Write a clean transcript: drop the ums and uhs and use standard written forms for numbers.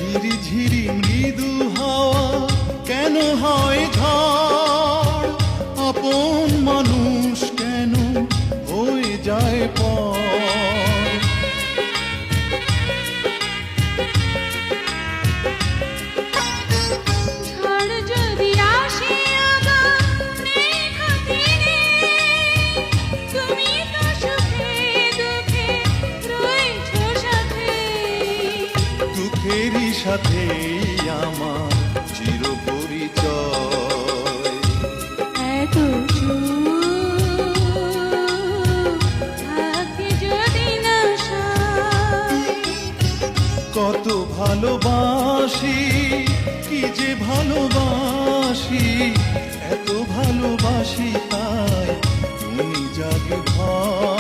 ঝিরি ঝিরি মৃদু হাওয়া কেন হয় ঝড়, আপন মানুষ কেন হয়ে যায় পর। ঝড় যদি আসে আগা নেই ক্ষতি নেই, তুমি তো সুখে দুঃখে রয়েছো সাথে। দুঃখেরই সাথে আমার চির পরিচয়। এত থাকে যদি না সয়। কত ভালোবাসি, কি যে ভালোবাসি, এত ভালোবাসি তাই তুমি জাগে ভয়।